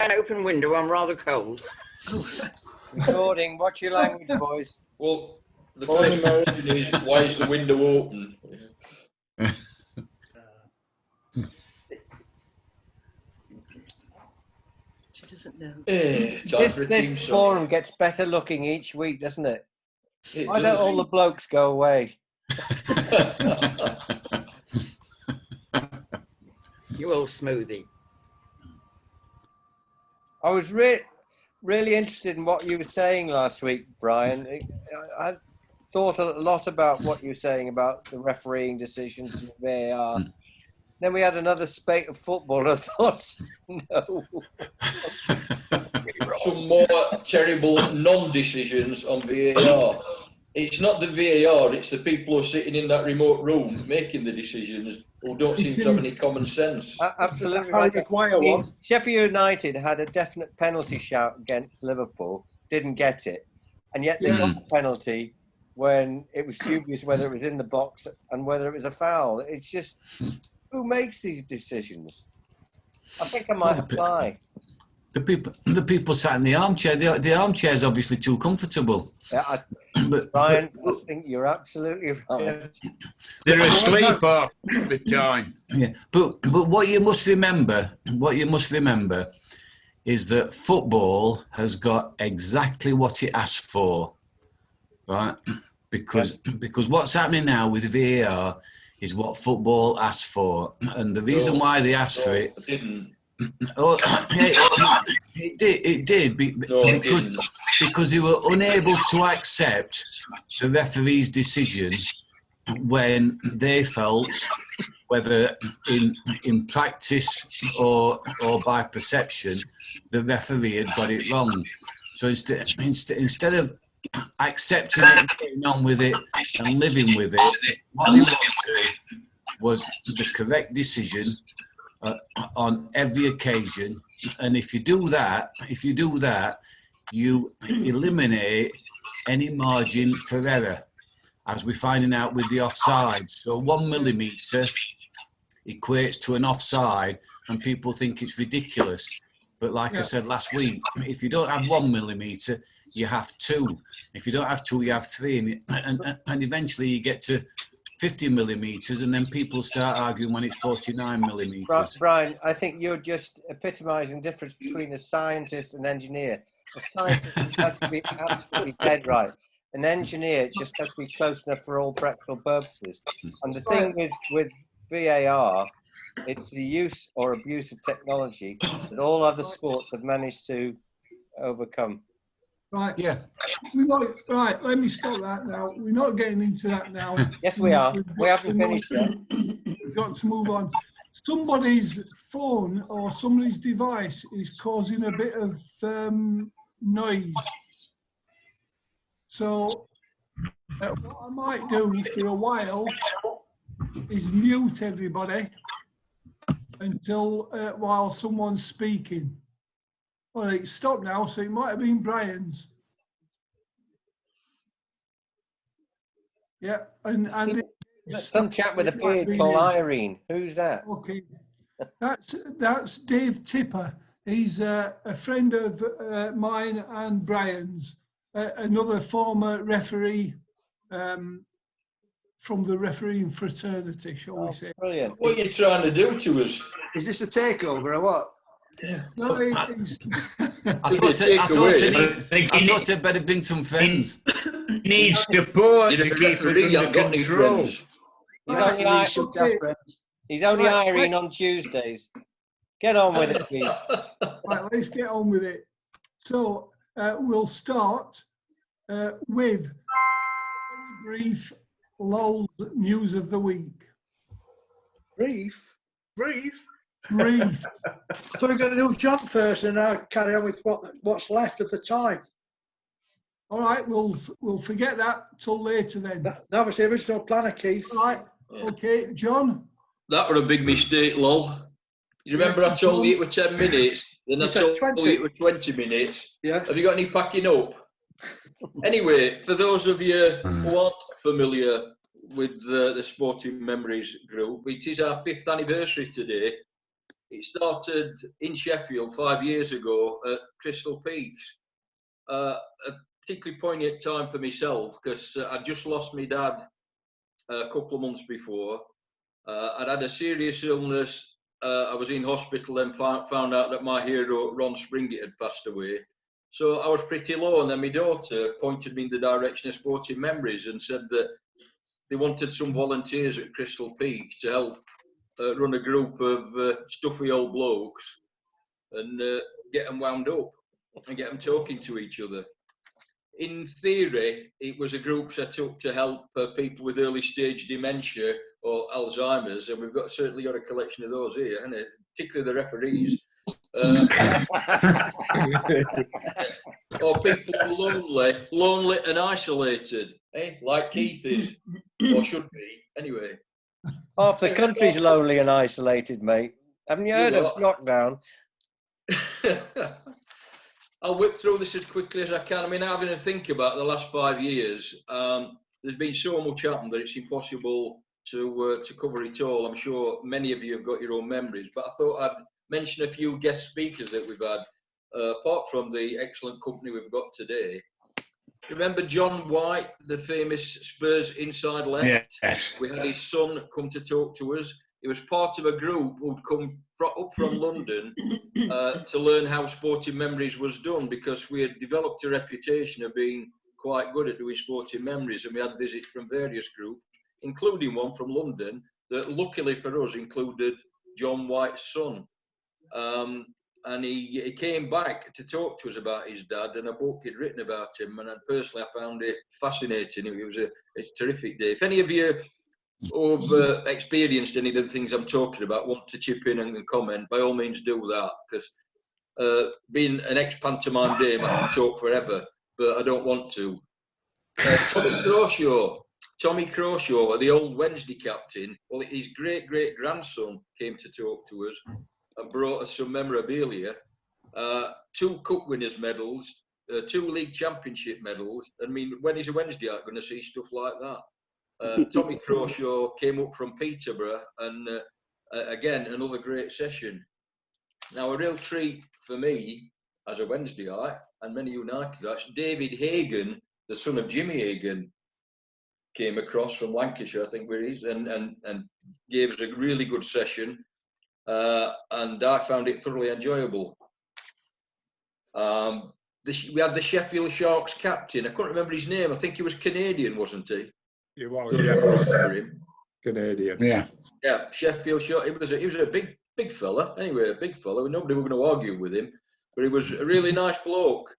an open window. I'm rather cold. Recording. Watch your language, boys. Well, the first question is, why is the window open? She doesn't know. Time for a team This song. forum gets better looking each week, doesn't it? It Why don't does. all the blokes go away? You old smoothie. I was really interested in what you were saying last week, Brian. I thought a lot about what you were saying about the refereeing decisions and VAR. Then we had another spate of football. I thought, no. Some more terrible non-decisions on VAR. It's not the VAR, it's the people who are sitting in that remote room making the decisions who don't seem to have any common sense. Absolutely Harry right. Maguire I mean, one. Sheffield United had a definite penalty shout against Liverpool, didn't get it, and yet they got the penalty when it was dubious whether it was in the box and whether it was a foul. It's just, who makes these decisions? I think I might apply. The people sat in the armchair. The armchair is obviously too comfortable. Yeah, But Brian, I think you're absolutely right. They're asleep half the time. yeah, but what you must remember is that football has got exactly what it asked for, right? Because what's happening now with VAR is what football asked for, and the reason why they asked for it. Didn't. Oh, it did because they were unable to accept the referee's decision when they felt, whether in practice or by perception, the referee had got it wrong. So instead of accepting it and getting on with it and living with it, what they wanted was the correct decision on every occasion. And if you do that, you eliminate any margin for error, as we're finding out with the offside. So 1 millimetre equates to an offside, and people think it's ridiculous. But like I said last week, if you don't have 1 millimetre, you have 2. If you don't have 2, you have 3, and eventually you get to 50 millimetres, and then people start arguing when it's 49 millimetres. Brian, I think you're just epitomising the difference between a scientist and engineer. A scientist has to be absolutely dead right. An engineer just has to be close enough for all practical purposes. And the thing with VAR, it's the use or abuse of technology that all other sports have managed to overcome. Right. Yeah. Right, let me stop that now. We're not getting into that now. Yes, we are. We haven't finished yet. We've got to move on. Somebody's phone or somebody's device is causing a bit of noise. So what I might do for a while is mute everybody until while someone's speaking. Well, it's stopped now, so it might have been Brian's. Yeah, and Some chap with a beard called Irene. Who's that? Okay, that's Dave Tipper. He's a friend of mine and Brian's, another former referee from the refereeing fraternity, shall we say? Brilliant. What are you trying to do to us? Is this a takeover or what? Yeah. No, I thought I'd better bring some friends. Needs support You're to a keep referee, it you under haven't got any control. friends. He's only Irene on Tuesdays. Get on with it, please. Right, let's get on with it. So we'll start with a brief LOL's news of the week. Brief. Brief. So we're going to do John first, and I'll carry on with what's left at the time. All right, we'll forget that till later then. That was the original planner, Keith. All right, okay, John. That was a big mistake, lol. You remember I told you it was 10 minutes, then I told you it was 20 minutes. Yeah. Have you got any packing up? Anyway, for those of you who aren't familiar with the Sporting Memories group, it is our 5th anniversary today. It started in Sheffield 5 years ago at Crystal Peaks. A particularly poignant time for myself because I'd just lost my dad a couple of months before. I'd had a serious illness. I was in hospital and found out that my hero, Ron Springett, had passed away. So I was pretty low, and then my daughter pointed me in the direction of Sporting Memories and said that they wanted some volunteers at Crystal Peaks to help run a group of stuffy old blokes and get them wound up and get them talking to each other. In theory, it was a group set up to help people with early stage dementia or Alzheimer's, and we've certainly got a collection of those here, haven't it? Particularly the referees. Or people who are lonely and isolated, like Keith is, or should be, anyway. Half the country's lonely and isolated, mate. Haven't you heard of lockdown? I'll whip through this as quickly as I can. I mean, having to think about the last 5 years, there's been so much happened that it's impossible to cover it all. I'm sure many of you have got your own memories, but I thought I'd mention a few guest speakers that we've had, apart from the excellent company we've got today. Remember John White, the famous Spurs inside left? Yes. We had his son come to talk to us. He was part of a group who'd come up from London to learn how Sporting Memories was done, because we had developed a reputation of being quite good at doing Sporting Memories, and we had visits from various groups, including one from London that luckily for us included John White's son. And he came back to talk to us about his dad and a book he'd written about him, and personally I found it fascinating. It was a terrific day. If any of you who've experienced any of the things I'm talking about want to chip in and comment, by all means do that, because being an ex-pantomime dame, I can talk forever, but I don't want to. Tommy Crawshaw, the old Wednesday captain, well, his great-great-grandson came to talk to us and brought us some memorabilia, 2 Cup winners' medals, 2 league championship medals. I mean, when is a Wednesday I'm going to see stuff like that? Tommy Crawshaw came up from Peterborough, and again, another great session. Now, a real treat for me as a Wednesdayite, and many Unitedites, David Hagan, the son of Jimmy Hagan, came across from Lancashire, I think where he is, and gave us a really good session. And I found it thoroughly enjoyable. We had the Sheffield Sharks captain. I couldn't remember his name. I think he was Canadian, wasn't he? He was, I remember him. Canadian. Yeah, Sheffield Sharks. He was a big fella. Anyway, a big fella. Nobody was going to argue with him, but he was a really nice bloke.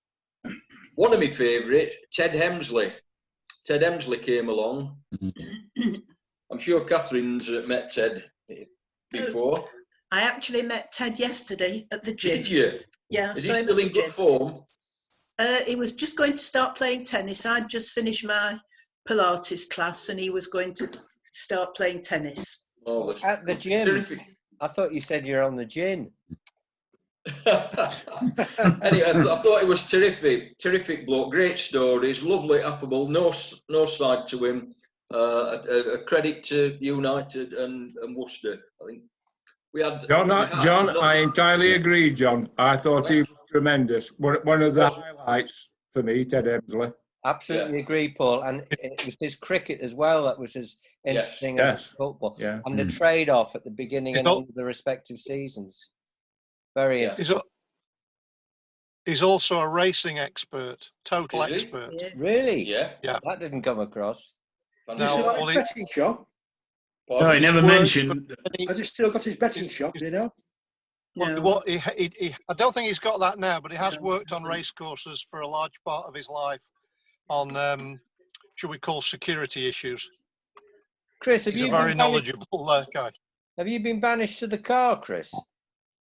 One of my favourites, Ted Hemsley. Ted Hemsley came along. I'm sure Catherine's met Ted before. I actually met Ted yesterday at the gym. Did you? Yeah, Is he still in good form? He was just going to start playing tennis. I'd just finished my Pilates class and he was going to start playing tennis. Oh, At the gym? Terrific. I thought you said you're on the gin. Anyway, I thought it was terrific bloke, great stories, lovely, affable, no side to him. A credit to United and Worcester, I think. We had John, I entirely agree, John. I thought he was tremendous. One of the highlights for me, Ted Hemsley. Absolutely agree, Paul. And it was his cricket as well that was as interesting as football. Yeah. And the trade-off at the beginning and end of the respective seasons. Very interesting. He's also a racing expert, total expert. Yes. Really? Yeah. That didn't come across. No, his betting shop. No, he never mentioned. Has he still got his betting shop, do you know? Well, I don't think he's got that now, but he has worked on race courses for a large part of his life on, should we call, security issues. Chris, he's a very knowledgeable guy. Have you been banished to the car, Chris?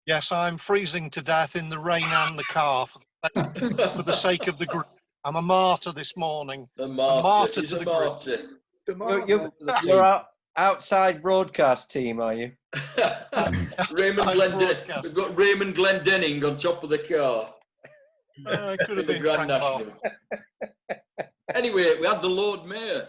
Yes, I'm freezing to death in the rain and the car for the sake of the group. I'm a martyr this morning. A martyr to the group. You're our outside broadcast team, are you? We've got Raymond Glendenning on top of the car. It could have been Grand Frank National. Anyway, we had the Lord Mayor,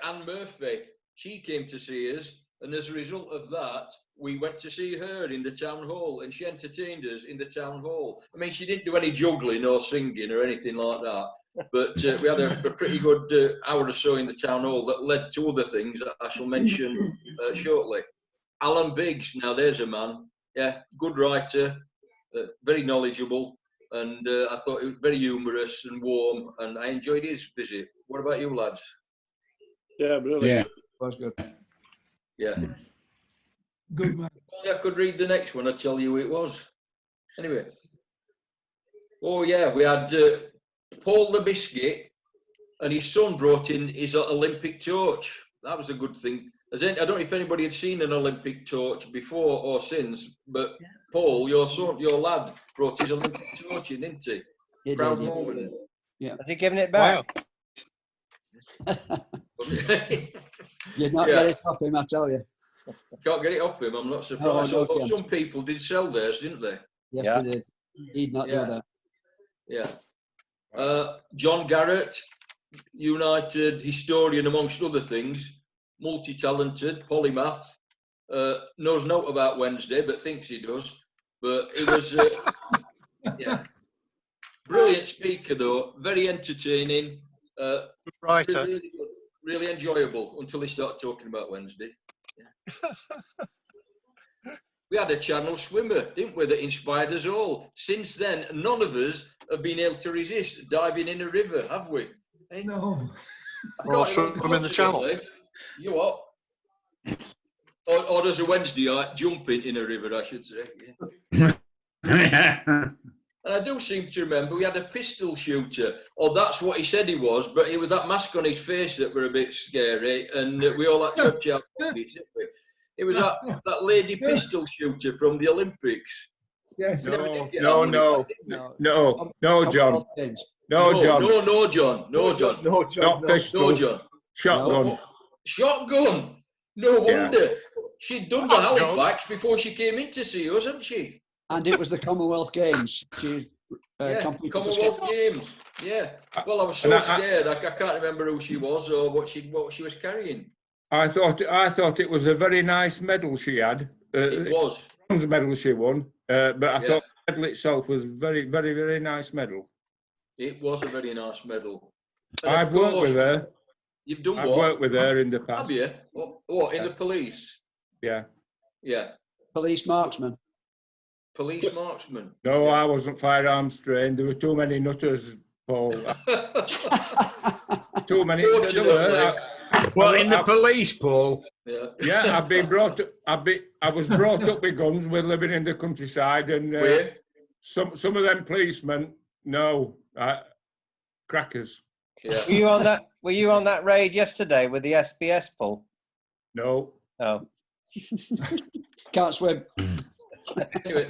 Anne Murphy. She came to see us, And as a result of that, we went to see her in the town hall, and she entertained us in the town hall. I mean, she didn't do any juggling or singing or anything like that, but we had a pretty good hour or so in the town hall that led to other things that I shall mention shortly. Alan Biggs, now there's a man, yeah, good writer, very knowledgeable, and I thought it was very humorous and warm, and I enjoyed his visit. What about you, lads? Yeah, brilliant. Yeah. Was good. Yeah. Good man. If only I could read the next one, I'd tell you who it was. Anyway. Oh, yeah, we had Paul the Biscuit, and his son brought in his Olympic torch. That was a good thing. I don't know if anybody had seen an Olympic torch before or since, but Paul, your son, your lad, brought his Olympic torch in, didn't he? He Proud did, moment. yeah. Has he given it back? You'd not Yeah. get it off him, I tell you. Can't get it off him, I'm not surprised. No, Although can't. some people did sell theirs, didn't they? Yes, Yeah. they did. He'd not Yeah. do that. Yeah. John Garrett, United historian amongst other things, multi-talented, polymath, knows naught about Wednesday, but thinks he does. But he was, yeah, brilliant speaker though, very entertaining, Writer. really, really enjoyable until he started talking about Wednesday. Yeah. We had a channel swimmer, didn't we, that inspired us all. Since then, none of us have been able to resist diving in a river, have we? Eh? No. I Or can't remember swim in the channel. consequently. You what? Or does a Wednesdayite jumping in a river, I should say. Yeah. And I do seem to remember we had a pistol shooter, or that's what he said he was, but it was that mask on his face that were a bit scary, and we all had to have pockets, didn't we? It was that lady pistol shooter from the Olympics. Yes. We never did get No, that no, money back, did we? no, John. No, John. No, John. No, John. No, John. Not pistol. No, John. Shotgun. Shotgun. No Yeah. wonder. She'd done the Halifax before she came in to see us, hadn't she? And it was the Commonwealth Games. She, Yeah, completed the Commonwealth skip. Games. Yeah. Well, I was so And scared. I can't remember who she was or what she was carrying. I thought it was a very nice medal she had. It was. Bronze medal she won, but I Yeah. thought the medal itself was very, very, very nice medal. It was a very nice medal. And of I've worked course, with her. You've done I've what? worked with her in the Have past. you? What, in the police? Yeah. Yeah. Police marksman. Police marksman. No, Yeah. I wasn't firearms trained. There were too many nutters, Paul. Too many. Fortunately. Well, in the police, Paul. Yeah. Yeah, I've been brought up. I was brought up with guns. We're living in the countryside, and Where? some of them policemen, no, crackers. Yeah. Were you on that raid yesterday with the SBS, Paul? No. Oh. Can't swim. Anyway,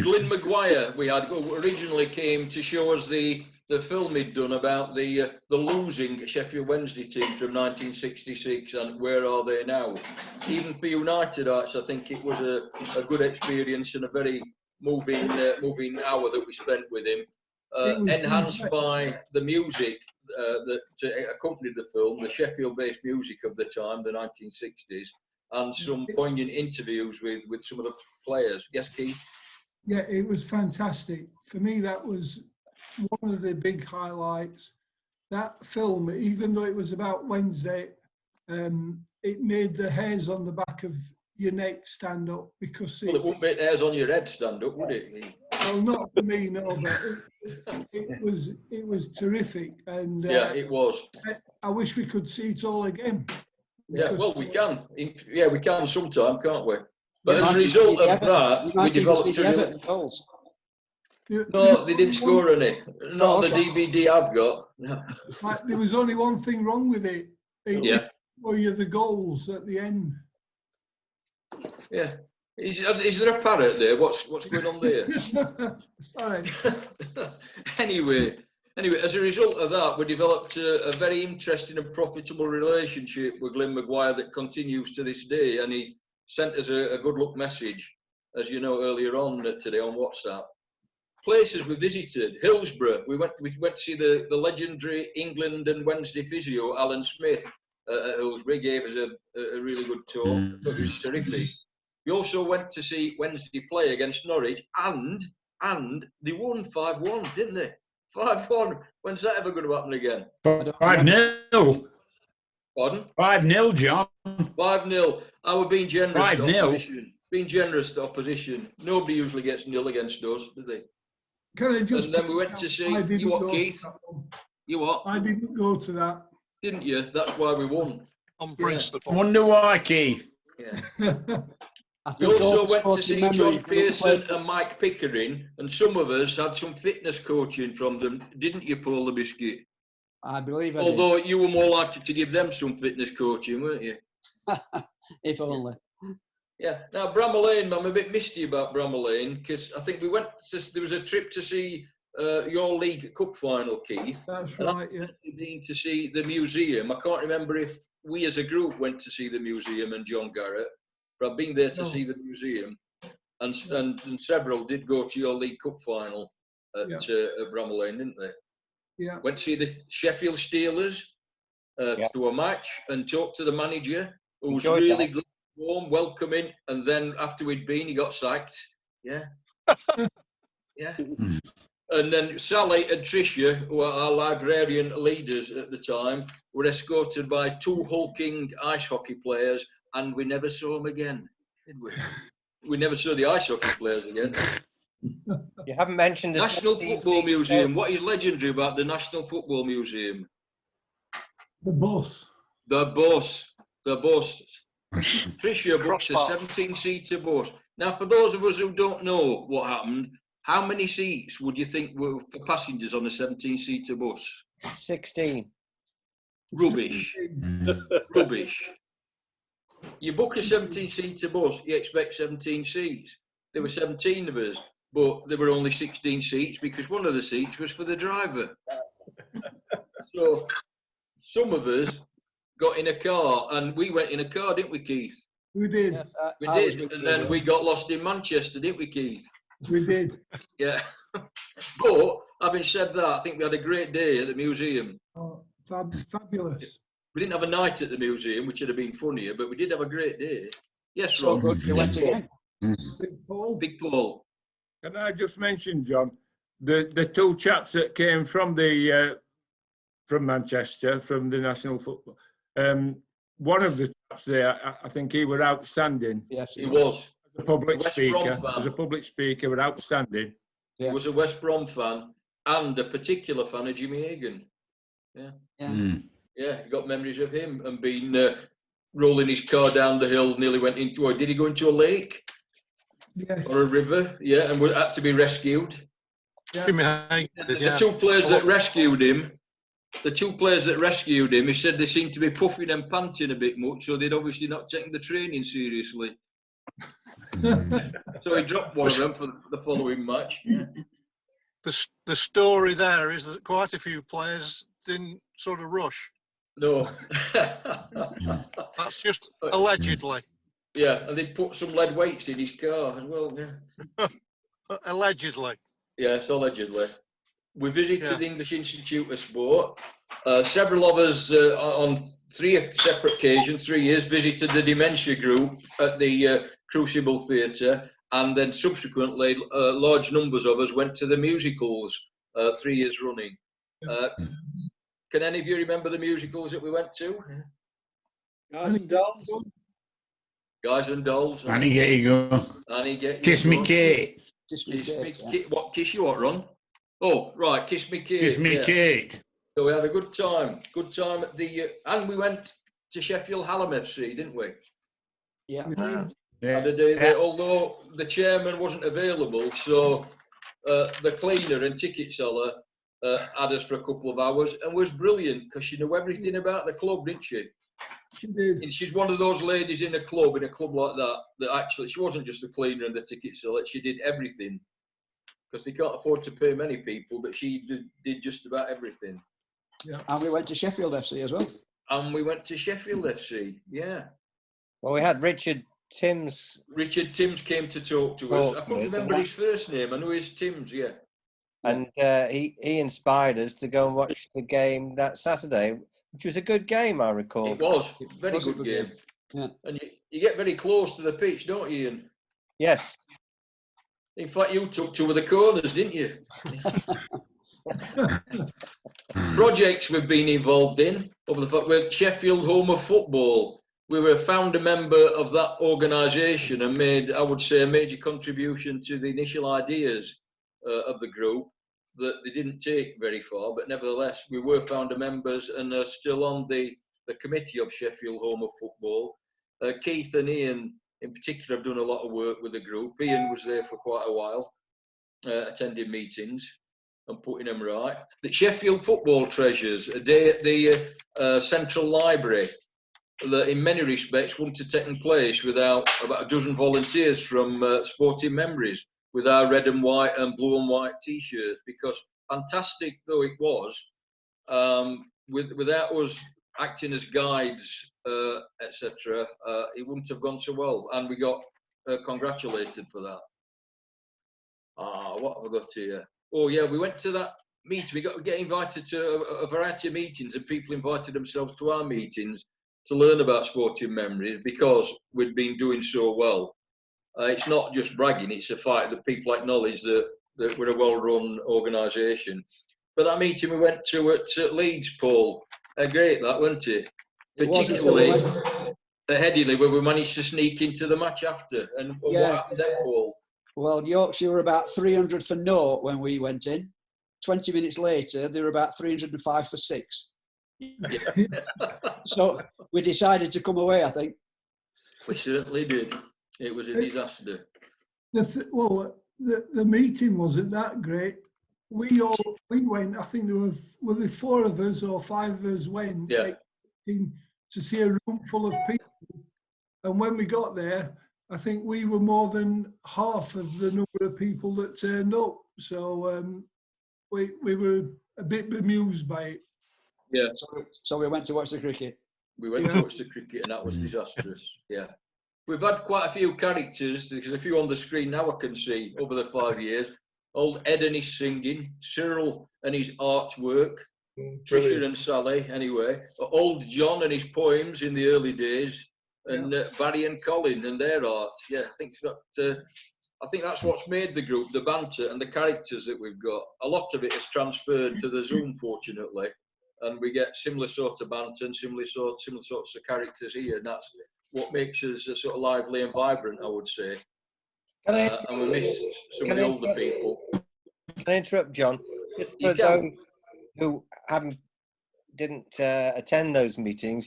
Glyn Maguire, we had who originally came to show us the film he'd done about the losing Sheffield Wednesday team from 1966 and where are they now. Even for Unitedites, I think it was a good experience and a very moving hour that we spent with him. Enhanced by the music that accompanied the film, the Sheffield-based music of the time, the 1960s, and some poignant interviews with some of the players. Yes, Keith? Yeah, it was fantastic. For me, that was one of the big highlights. That film, even though it was about Wednesday, it made the hairs on the back of your neck stand up because Well, it wouldn't make hairs on your head stand up, would it? well, not for me, no, but it was terrific, and Yeah, it was. I wish we could see it all again. Yeah, well, because, we can. Yeah, we can sometime, can't we? But You as a might result even see of the that, You we might even see developed the a real... Everton goals. No, they didn't score any. Not Oh, on the okay. DVD I've got. No. Like, there was only one thing wrong with it. Yeah. Were you the goals at the end? Yeah. Is there a parrot there? What's going on there? Sorry. Anyway, as a result of that, we developed a very interesting and profitable relationship with Glyn Maguire that continues to this day, and he sent us a good luck message, as you know, earlier on today on WhatsApp. Places we visited: Hillsborough. We went to see the legendary England and Wednesday physio Alan Smith, at Hillsbury, gave us a really good talk. I thought it was terrific. We also went to see Wednesday play against Norwich, and they won 5-1, didn't they? 5-1. When's that ever going to happen again? 5-0. Pardon? 5-0, John. 5-0. I was being generous to 5-0. opposition. Being generous to opposition. Nobody usually gets nil against us, do they? Can I just? And then we went to see, you what, Keith? You what? I didn't go to that. Didn't you? That's why we won. On principle. Wonder why, Keith. Yeah. We also went to see John Pearson and Mike Pickering, and some of us had some fitness coaching from them, didn't you, Paul the Biscuit? I believe I Although you were more likely to give them some fitness coaching, weren't you? did. If only. Yeah. Now, Bramall Lane, I'm a bit misty about Bramall Lane, because I think we went to, there was a trip to see your League Cup final, Keith. That's and right, yeah. I've been to see the museum. I can't remember if we as a group went to see the museum and John Garrett, but I've been there to see the museum, and several did go to your League Cup final at Bramall Lane, didn't they? Yeah. Went to see the Sheffield Steelers to a match and talked to the manager, who was really good, warm, welcoming, and then after we'd been, he got sacked. Yeah. Yeah. And then Sally and Tricia, who are our librarian leaders at the time, were escorted by 2 hulking ice hockey players, and we never saw them again, did we? We never saw the ice hockey players again. You haven't mentioned the National Football Museum. What is legendary about the National Football Museum? The bus. The bus. The bus. Tricia booked a 17-seater bus. Now, for those of us who don't know what happened, how many seats would you think were for passengers on a 17-seater bus? 16. Rubbish. Rubbish. You book a 17-seater bus, you expect 17 seats. There were 17 of us, but there were only 16 seats because one of the seats was for the driver. So some of us got in a car, and we went in a car, didn't we, Keith? We did. Yes, We did, and then we got lost in Manchester, didn't we, Keith? We did. Yeah. But having said that, I think we had a great day at the museum. Oh, fabulous. We didn't have a night at the museum, which would have been funnier, but we did have a great day. Yes, So Rob. good, you went again. Big Paul. Big Paul. Can I just mention, John, the 2 chaps that came from from Manchester, from the National Football. One of the chaps there, I think he was outstanding. Yes, He was. As a public West speaker, Brom fan. as a public speaker, was outstanding. He was a West Brom fan and a particular fan of Jimmy Hagan. Yeah. Yeah, he got memories of him and being rolling his car down the hill, nearly went into, or did he go into a lake? Yes. Or a river? Yeah, and had to be rescued. Jimmy Hagan, The 2 players that rescued him, he said they seemed to be puffing and panting a bit much, so they'd obviously not taken the training seriously. So he dropped one of them for the following match. Yeah. The story there is that quite a few players didn't sort of rush. No. That's just allegedly. Yeah, and they put some lead weights in his car as well. Yeah. Allegedly. Yes, allegedly. We visited the English Institute of Sport. Several of us on 3 separate occasions, 3 years, visited the dementia group at the Crucible Theatre, and then subsequently large numbers of us went to the musicals 3 years running. Can any of you remember the musicals that we went to? Guys and Dolls. Guys and Dolls. Annie, get you go. Annie, get you Kiss Me go. Kate. Kiss me, Kate, What, kiss you what, Ron? Oh, right, Kiss Me Kate. Kiss Me Kate. So we had a good time at the, and we went to Sheffield Hallam FC, didn't we? Yeah. Had a day there, although the chairman wasn't available, so the cleaner and ticket seller had us for a couple of hours and was brilliant because she knew everything about the club, didn't she? She did. And she's one of those ladies in a club like that, that actually, she wasn't just the cleaner and the ticket seller, she did everything. Because they can't afford to pay many people, but she did just about everything. Yeah. And we went to Sheffield FC as well. And we went to Sheffield FC, yeah. Well, we had Richard Timms. Richard Timms came to talk to us. I couldn't remember his first name. I know he's Timms, yeah. And he inspired us to go and watch the game that Saturday. which was a good game, I recall. It was a very was a good good game. game. Yeah. And you get very close to the pitch, don't you, Ian? Yes. In fact, you took two of the corners, didn't you? Projects we've been involved in over the fact with Sheffield Home of Football. We were a founder member of that organisation and made, I would say, a major contribution to the initial ideas of the group that they didn't take very far, but nevertheless, we were founder members and are still on the committee of Sheffield Home of Football. Keith and Ian, in particular, have done a lot of work with the group. Ian was there for quite a while, attending meetings and putting them right. The Sheffield Football Treasures, a day at the Central Library, that in many respects wouldn't have taken place without about a dozen volunteers from Sporting Memories with our red and white and blue and white T-shirts, because fantastic though it was, without us acting as guides, etc., it wouldn't have gone so well, and we got congratulated for that. What have I got here? Oh yeah, we went to that meeting. We get invited to a variety of meetings, and people invited themselves to our meetings to learn about Sporting Memories because we'd been doing so well. It's not just bragging; it's a fact that people acknowledge that we're a well-run organisation. But that meeting we went to at Leeds, Paul, great that, wasn't it? Particularly at Headingley, where we managed to sneak into the match after. And what happened then, Paul? Well, Yorkshire were about 300 for naught when we went in. 20 minutes later, they were about 305 for 6. Yeah. So we decided to come away, I think. We certainly did. It was a disaster. The meeting wasn't that great. We went, I think there were the 4 of us or 5 of us went to see a room full of people. And when we got there, I think we were more than half of the number of people that turned up. So we were a bit bemused by it. Yeah. So we went to watch the cricket. We went to watch the cricket, and that was disastrous. Yeah. We've had quite a few characters. There's a few on the screen now I can see over the 5 years. Old Ed and his singing, Cyril and his artwork, Tricia and Sally, anyway. Old John and his poems in the early days, and Barry and Colin and their art. Yeah, I think that's what's made the group, the banter and the characters that we've got. A lot of it has transferred to the Zoom, fortunately, and we get similar sort of banter and similar sorts of characters here, and that's what makes us sort of lively and vibrant, I would say. And we miss some of the older people. Can I interrupt, John? Just for those who didn't attend those meetings,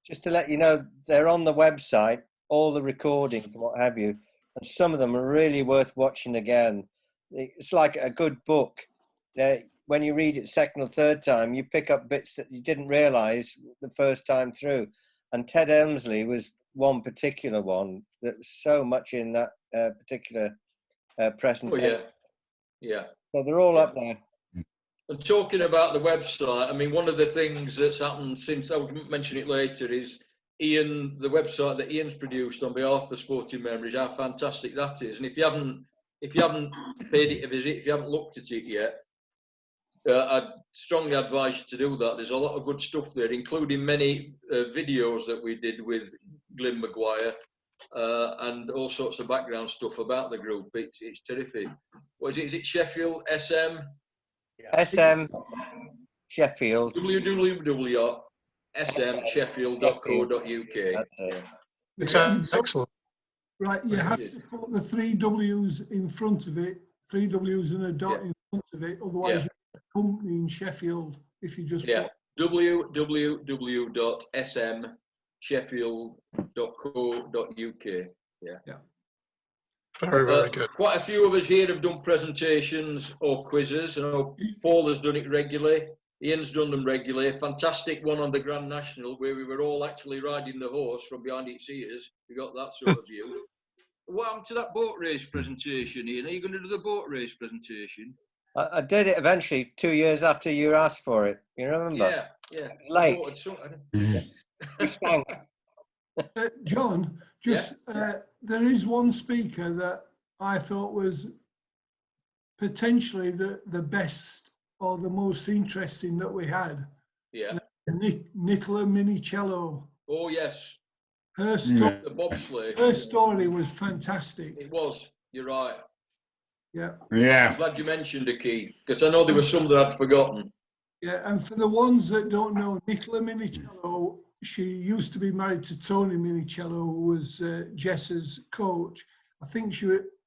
just to let you know, they're on the website, all the recordings and what have you, and some of them are really worth watching again. It's like a good book. When you read it second or third time, you pick up bits that you didn't realise the first time through. And Ted Elmsley was one particular one that was so much in that particular presentation. Oh, yeah. So they're all up there. And talking about the website, I mean, one of the things that's happened since, I'll mention it later, is Ian, the website that Ian's produced on behalf of Sporting Memories, how fantastic that is. And if you haven't paid it a visit, if you haven't looked at it yet, I'd strongly advise you to do that. There's a lot of good stuff there, including many videos that we did with Glyn Maguire and all sorts of background stuff about the group. It's terrific. What is it? Is it Sheffield SM? SM Sheffield. www.smsheffield.co.uk. That's it. Excellent. Right, you have to put the 3 W's in front of it, 3 W's and a dot in front of it, otherwise you have a company in Sheffield if you just put www.smsheffield.co.uk. Yeah. Very, very good. Quite a few of us here have done presentations or quizzes. I know Paul has done it regularly. Ian's done them regularly. A fantastic one on the Grand National where we were all actually riding the horse from behind its ears. We got that sort of view. What happened to that boat race presentation, Ian? Are you going to do the boat race presentation? I did it eventually 2 years after you asked for it. You remember? Yeah. It was late. John, there is one speaker that I thought was potentially the best or the most interesting that we had. Yeah. Nicola Minicello. Oh yes, Her story, the bobsleigh. her story was fantastic. It was. You're right. Yeah. Yeah. Glad you mentioned it, Keith, because I know there were some that I'd forgotten. Yeah, and for the ones that don't know, Nicola Minicello, she used to be married to Tony Minicello, who was Jess's coach. I think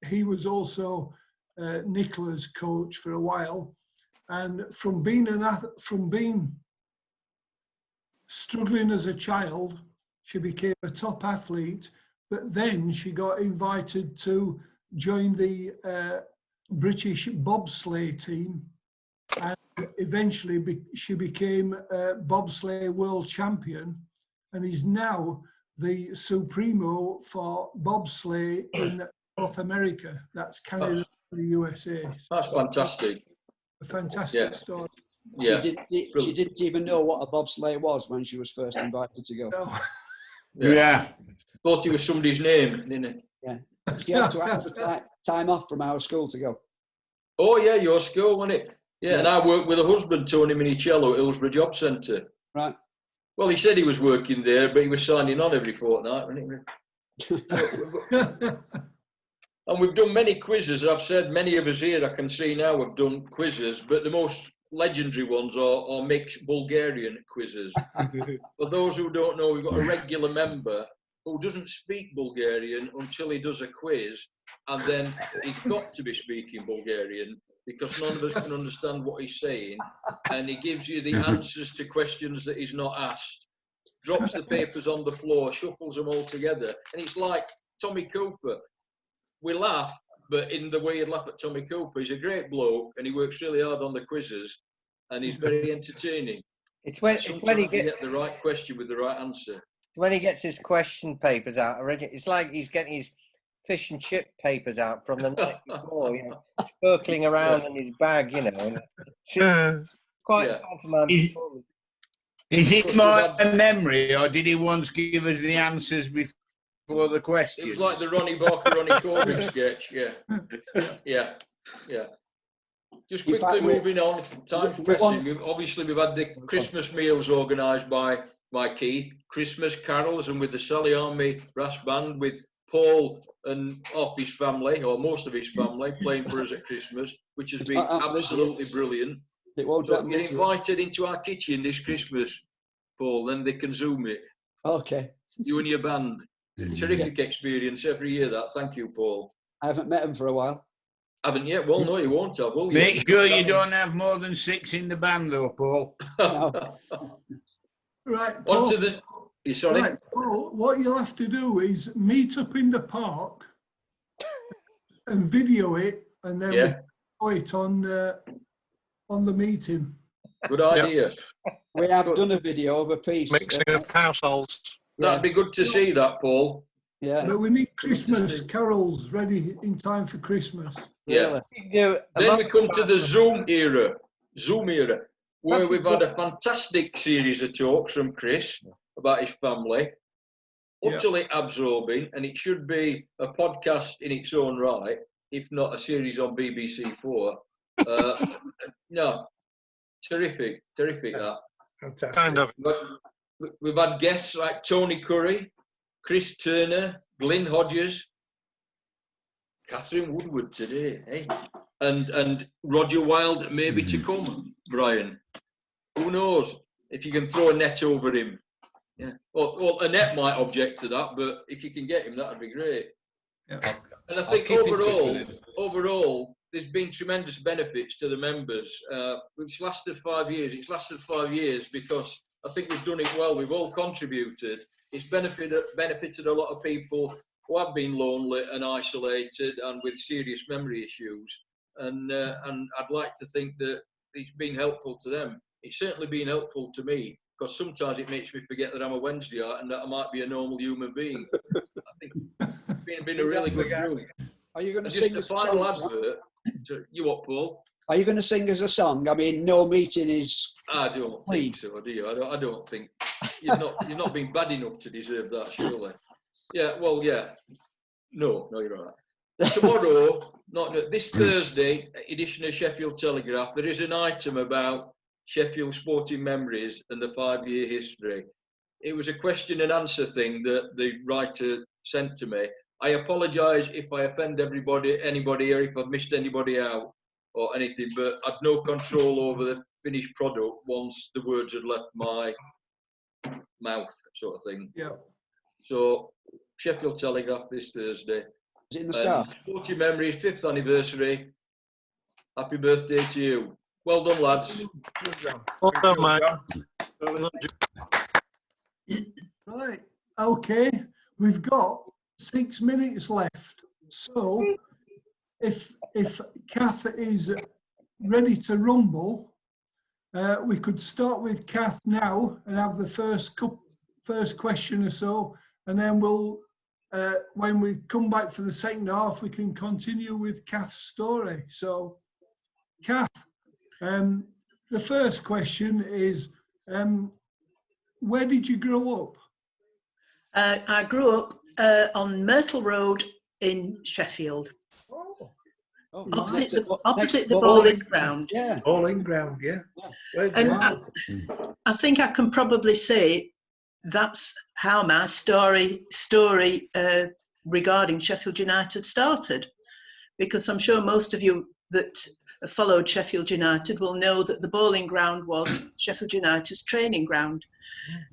he was also Nicola's coach for a while. And from being struggling as a child, she became a top athlete. But then she got invited to join the British bobsleigh team, and eventually she became a bobsleigh world champion, and is now the supremo for bobsleigh in North America. That's Canada and the USA. That's fantastic. A fantastic story. Yeah. She didn't even know what a bobsleigh was when she was first invited to go. No. Yeah. Thought he was somebody's name, didn't it? Yeah. She had to have time off from our school to go. Oh yeah, your school, wasn't it? Yeah, and I worked with a husband, Tony Minicello, at Hillsborough Job Centre. Right. Well, he said he was working there, but he was signing on every fortnight, wasn't he? And we've done many quizzes. I've said many of us here, I can see now, have done quizzes, but the most legendary ones are mixed Bulgarian quizzes. For those who don't know, we've got a regular member who doesn't speak Bulgarian until he does a quiz, and then he's got to be speaking Bulgarian because none of us can understand what he's saying, and he gives you the answers to questions that he's not asked, drops the papers on the floor, shuffles them all together, and it's like Tommy Cooper. We laugh, but in the way you'd laugh at Tommy Cooper, he's a great bloke, and he works really hard on the quizzes, and he's very entertaining. It's when he you get the right question with the right answer. When he gets his question papers out, it's like he's getting his fish and chip papers out from the night before, you know, circling around in his bag, you know. It's quite pantomime. Is it my memory, or did he once give us the answers before the question? It was like the Ronnie Barker, Ronnie Corbett sketch, yeah. Just quickly moving on, time's pressing. We've had the Christmas meals organised by Keith, Christmas carols, and with the Sally Army Brass Band, with Paul and half his family, or most of his family, playing for us at Christmas, which has been absolutely brilliant. It won't so you're invited into our kitchen this Christmas, Paul, then they can Zoom it. Okay. You and your band. Terrific experience every year, that. Thank you, Paul. I haven't met him for a while. Haven't yet? Well, no, you won't have, will you? Make sure you don't have more than 6 in the band, though, Paul. No. Right, Paul. On to the... Sorry? Right, Paul, what you'll have to do is meet up in the park and video it, and then we show it on the meeting. Good idea. We have done a video of a piece. Mixing of households. That'd be good to see that, Paul. Yeah. But we need Christmas carols ready in time for Christmas. Yeah. Then we come to the Zoom era, where we've had a fantastic series of talks from Chris about his family, utterly absorbing, and it should be a podcast in its own right, if not a series on BBC 4. No, terrific, that. Fantastic. Kind of. But we've had guests like Tony Curry, Chris Turner, Glyn Hodges, Catherine Woodward today, eh? And Roger Wilde maybe to come, Brian. Who knows if you can throw a net over him? Yeah. Well, a net might object to that, but if you can get him, that'd be great. Yeah. And I think overall, there's been tremendous benefits to the members. It's lasted 5 years. It's lasted 5 years because I think we've done it well. We've all contributed. It's benefited a lot of people who have been lonely and isolated and with serious memory issues. And I'd like to think that it's been helpful to them. It's certainly been helpful to me because sometimes it makes me forget that I'm a Wednesdayite and that I might be a normal human being. I think it's been a really good group. Are you going to sing the final advert? You what, Paul? Are you going to sing as a song? I mean, no meeting is. I don't think so, do you? I don't think you've not been bad enough to deserve that, surely. Yeah, well, yeah. No, you're right. Tomorrow, this Thursday edition of Sheffield Telegraph, there is an item about Sheffield Sporting Memories and the 5-year history. It was a question and answer thing that the writer sent to me. I apologise if I offend anybody, or if I've missed anybody out or anything, but I'd no control over the finished product once the words had left my mouth, sort of thing. Yeah. So, Sheffield Telegraph this Thursday. Is it in the Star? Sporting Memories, 5th anniversary. Happy birthday to you. Well done, lads. Well done, mate. Right. Okay. We've got 6 minutes left. So if Kath is ready to rumble, we could start with Kath now and have the first question or so, and then we'll when we come back for the second half, we can continue with Kath's story. So, Kath, the first question is, where did you grow up? I grew up on Myrtle Road in Sheffield, Oh, opposite next the bowling ground. Yeah. Bowling ground, yeah. And I think I can probably say that's how my story regarding Sheffield United started, because I'm sure most of you that have followed Sheffield United will know that the bowling ground was Sheffield United's training ground,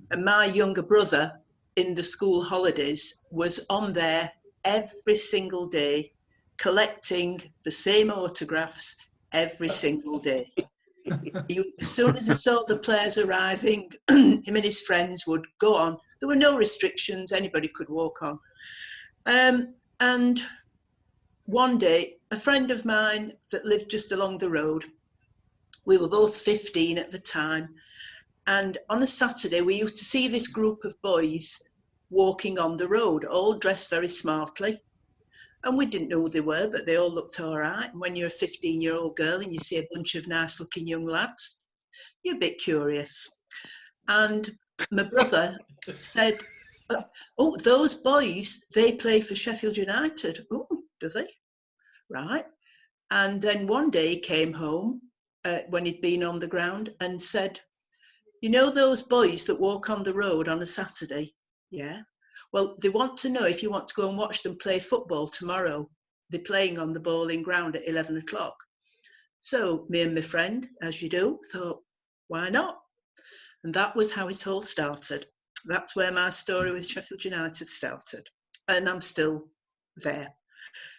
and my younger brother in the school holidays was on there every single day collecting the same autographs every single day. As soon as he saw the players arriving, him and his friends would go on. There were no restrictions, anybody could walk on. And one day, a friend of mine that lived just along the road, we were both 15 at the time, and on a Saturday we used to see this group of boys walking on the road, all dressed very smartly. And we didn't know who they were, but they all looked all right. And when you're a 15-year-old girl and you see a bunch of nice-looking young lads, you're a bit curious. And my brother said, oh, those boys, they play for Sheffield United. Oh, do they? Right. And then one day he came home when he'd been on the ground and said, you know those boys that walk on the road on a Saturday? Yeah. Well, they want to know if you want to go and watch them play football tomorrow. They're playing on the bowling ground at 11 o'clock. So me and my friend, as you do, thought, why not? And that was how it all started. That's where my story with Sheffield United started. And I'm still there.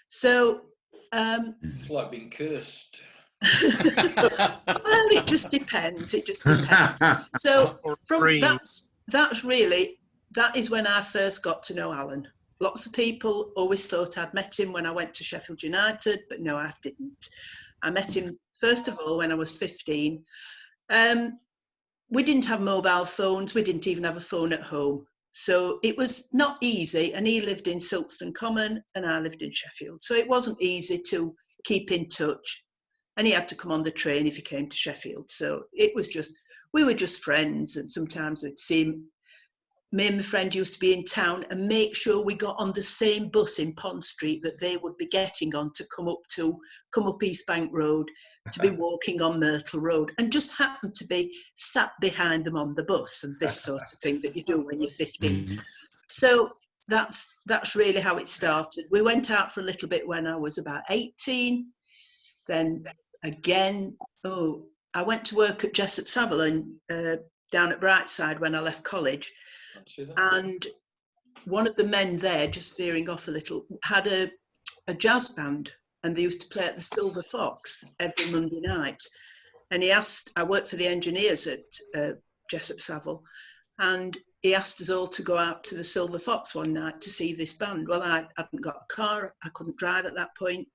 So... it's like being cursed. Well, it just depends. It just depends. So from that is when I first got to know Alan. Lots of people always thought I'd met him when I went to Sheffield United, but no, I didn't. I met him, first of all, when I was 15. We didn't have mobile phones. We didn't even have a phone at home. So it was not easy. And he lived in Silkstone Common and I lived in Sheffield. So it wasn't easy to keep in touch. And he had to come on the train if he came to Sheffield. So it was just, we were just friends. And sometimes we'd see him. Me and my friend used to be in town and make sure we got on the same bus in Pond Street that they would be getting on to come up East Bank Road, to be walking on Myrtle Road, and just happen to be sat behind them on the bus, and this sort of thing that you do when you're 15. So that's really how it started. We went out for a little bit when I was about 18. Then again, I went to work at Jessup Savile down at Brightside when I left college. And one of the men there, just veering off a little, had a jazz band, and they used to play at the Silver Fox every Monday night. And he asked, I worked for the engineers at Jessup Savile, and he asked us all to go out to the Silver Fox one night to see this band. Well, I hadn't got a car, I couldn't drive at that point,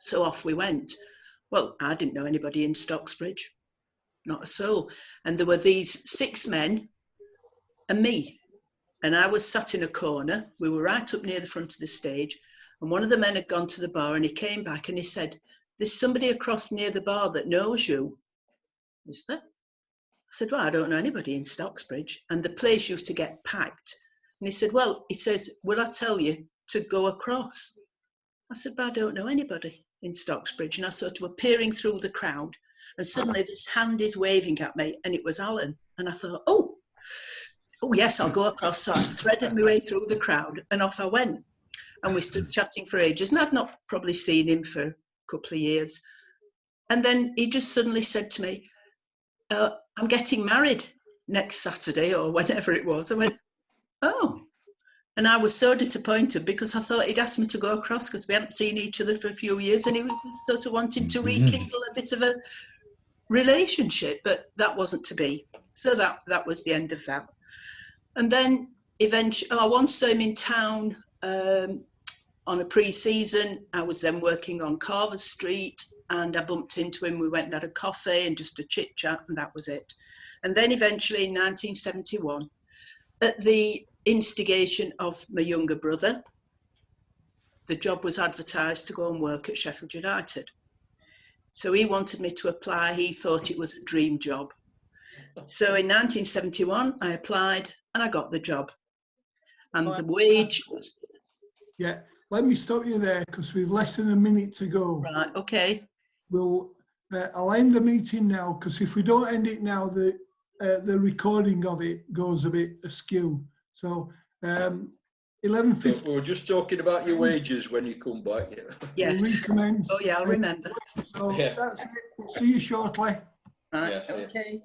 so off we went. Well, I didn't know anybody in Stocksbridge, not a soul. And there were these 6 men and me, and I was sat in a corner. We were right up near the front of the stage, and one of the men had gone to the bar, and he came back and he said, there's somebody across near the bar that knows you. Is there? I said, well, I don't know anybody in Stocksbridge, and the place used to get packed. And he said, well, he says, will I tell you to go across? I said, but I don't know anybody in Stocksbridge. And I sort of were peering through the crowd, And suddenly this hand is waving at me, and it was Alan. And I thought, oh yes, I'll go across. So I threaded my way through the crowd, and off I went. And we stood chatting for ages, and I'd not probably seen him for a couple of years. And then he just suddenly said to me, I'm getting married next Saturday, or whenever it was. I went, oh. And I was so disappointed because I thought he'd asked me to go across because we hadn't seen each other for a few years, and he was sort of wanting to rekindle a bit of a relationship, but that wasn't to be. So that was the end of that. And then eventually, I once saw him in town on a pre-season. I was then working on Carver Street, and I bumped into him. We went and had a coffee and just a chit chat, and that was it. And then eventually in 1971, at the instigation of my younger brother, the job was advertised to go and work at Sheffield United. So he wanted me to apply. He thought it was a dream job. So in 1971, I applied and I got the job. And the wage was... Yeah, let me stop you there because we've less than a minute to go. Right, okay. I'll end the meeting now because if we don't end it now, the recording of it goes a bit askew. So 11:50. We were just talking about your wages when you come back. Yeah. Yes. We'll recommence. Oh yeah, I'll remember. So Yeah. that's it. We'll see you shortly. Right, Yes, yeah. okay.